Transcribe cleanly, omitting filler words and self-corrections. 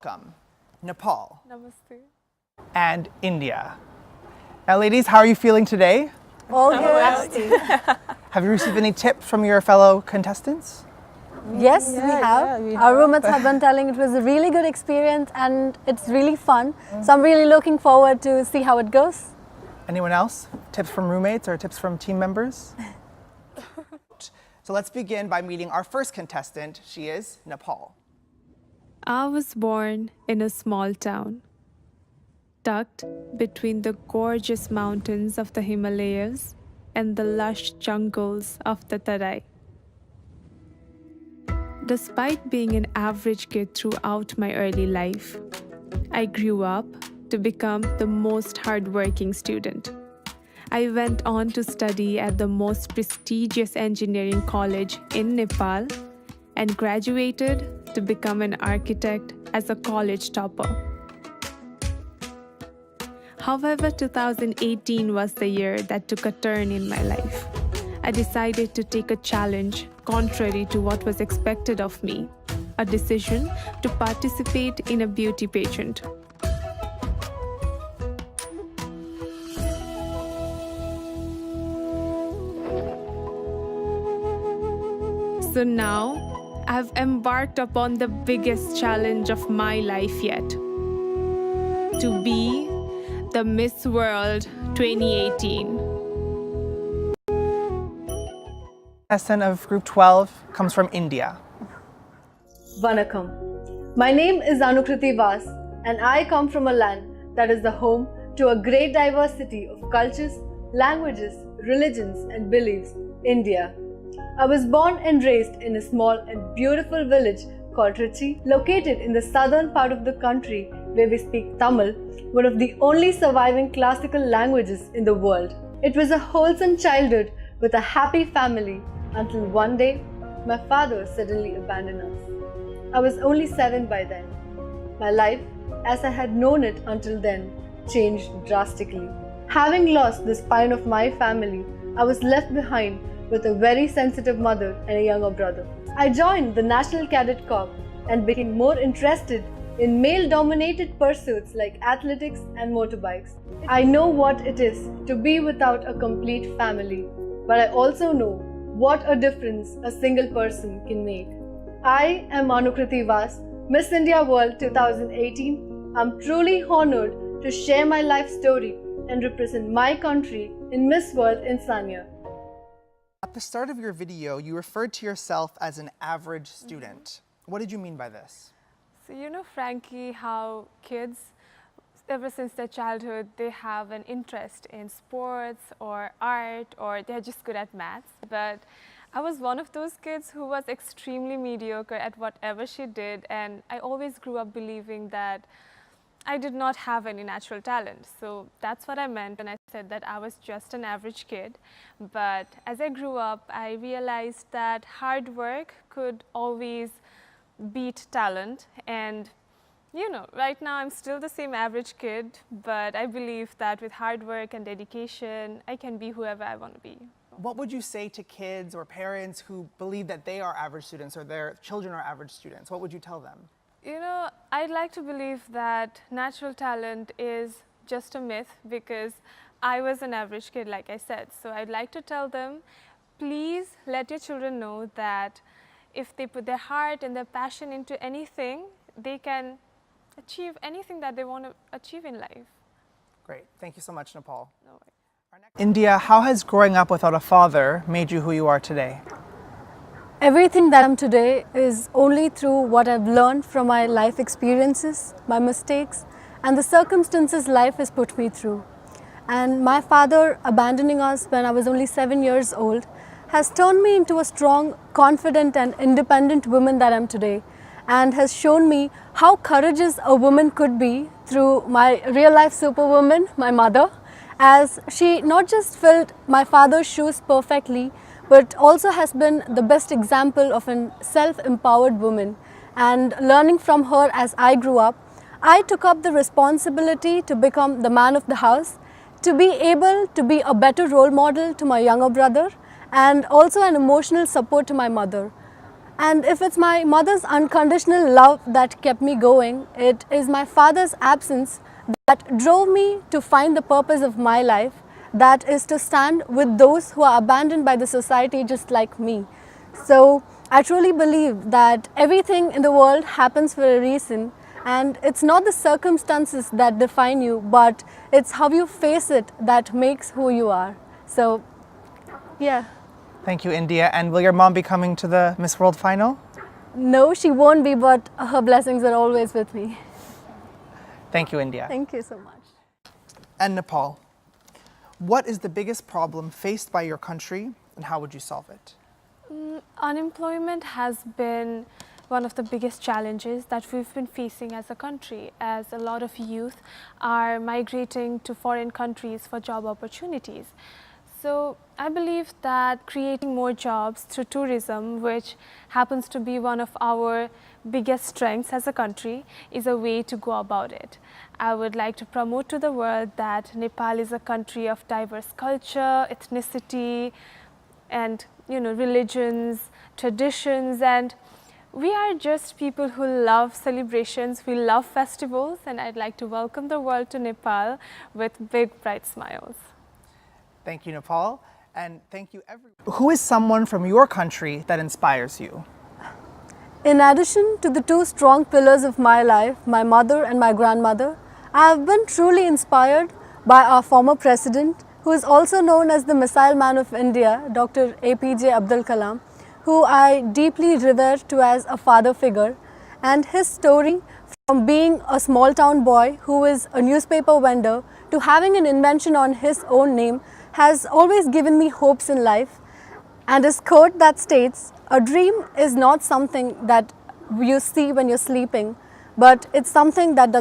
welcome Nepal Namaste. and India. Now ladies, how are you feeling today? All good. Have you received any tips from your fellow contestants? Yes, we have. Our roommates have been telling it was a really good experience and it's really fun. So I'm really looking forward to see how it goes. Anyone else? Tips from roommates or tips from team members? So let's begin by meeting our first contestant. She is Nepal. I was born in a small town, tucked between the gorgeous mountains of the Himalayas and the lush jungles of the Tarai. Despite being an average kid throughout my early life, I grew up to become the most hardworking student. I went on to study at the most prestigious engineering college in Nepal and graduated to become an architect as a college topper. However, 2018 was the year that took a turn in my life. I decided to take a challenge contrary to what was expected of me, a decision to participate in a beauty pageant. So now, I've embarked upon the biggest challenge of my life yet, to be the Miss World 2018. Contestant of Group 12 comes from India. Vanakkam. My name is Anukriti Vas and I come from a land that is the home to a great diversity of cultures, languages, religions and beliefs, India. I was born and raised in a small and beautiful village called Trichy, located in the southern part of the country where we speak Tamil, one of the only surviving classical languages in the world. It was a wholesome childhood with a happy family until one day my father suddenly abandoned us. I was only 7 by then. My life, as I had known it until then, changed drastically. Having lost the spine of my family, I was left behind with a very sensitive mother and a younger brother. I joined the National Cadet Corps and became more interested in male-dominated pursuits like athletics and motorbikes. I know what it is to be without a complete family, but I also know what a difference a single person can make. I am Anukriti Vas, Miss India World 2018. I'm truly honored to share my life story and represent my country in Miss World in Sanya. At the start of your video, you referred to yourself as an average student. What did you mean by this? So you know, Frankie, how kids, ever since their childhood, they have an interest in sports or art, or they're just good at maths. But I was one of those kids who was extremely mediocre at whatever she did, and I always grew up believing that I did not have any natural talent. So that's what I meant when I said that I was just an average kid. But as I grew up, I realized that hard work could always beat talent. And you know, right now I'm still the same average kid, but I believe that with hard work and dedication, I can be whoever I want to be. What would you say to kids or parents who believe that they are average students or their children are average students? What would you tell them? You know, I'd like to believe that natural talent is just a myth because I was an average kid, like I said. So I'd like to tell them, please let your children know that if they put their heart and their passion into anything, they can achieve anything that they want to achieve in life. Great. Thank you so much, Nepal. No worries. India, how has growing up without a father made you who you are today? Everything that I'm today is only through what I've learned from my life experiences, my mistakes, and the circumstances life has put me through. And my father abandoning us when I was only 7 years old has turned me into a strong, confident and independent woman that I'm today, and has shown me how courageous a woman could be through my real life superwoman, my mother, as she not just filled my father's shoes perfectly, but also has been the best example of a self-empowered woman. And learning from her as I grew up, I took up the responsibility to become the man of the house, to be able to be a better role model to my younger brother, and also an emotional support to my mother. And if it's my mother's unconditional love that kept me going, it is my father's absence that drove me to find the purpose of my life, that is to stand with those who are abandoned by the society just like me. So I truly believe that everything in the world happens for a reason, and it's not the circumstances that define you, but it's how you face it that makes who you are. So, yeah. Thank you, India. And will your mom be coming to the Miss World final? No, she won't be, but her blessings are always with me. Thank you, India. Thank you so much. And Nepal, what is the biggest problem faced by your country and how would you solve it? Unemployment has been one of the biggest challenges that we've been facing as a country, as a lot of youth are migrating to foreign countries for job opportunities. So I believe that creating more jobs through tourism, which happens to be one of our biggest strengths as a country, is a way to go about it. I would like to promote to the world that Nepal is a country of diverse culture, ethnicity, and religions, traditions, and we are just people who love celebrations, we love festivals, and I'd like to welcome the world to Nepal with big bright smiles. Thank you, Nepal, and thank you everyone. Who is someone from your country that inspires you? In addition to the two strong pillars of my life, my mother and my grandmother, I have been truly inspired by our former president, who is also known as the Missile Man of India, Dr. APJ Abdul Kalam, who I deeply revere to as a father figure, and his story from being a small town boy who is a newspaper vendor to having an invention on his own name has always given me hopes in life. And his quote that states, "A dream is not something that you see when you're sleeping, but it's something that does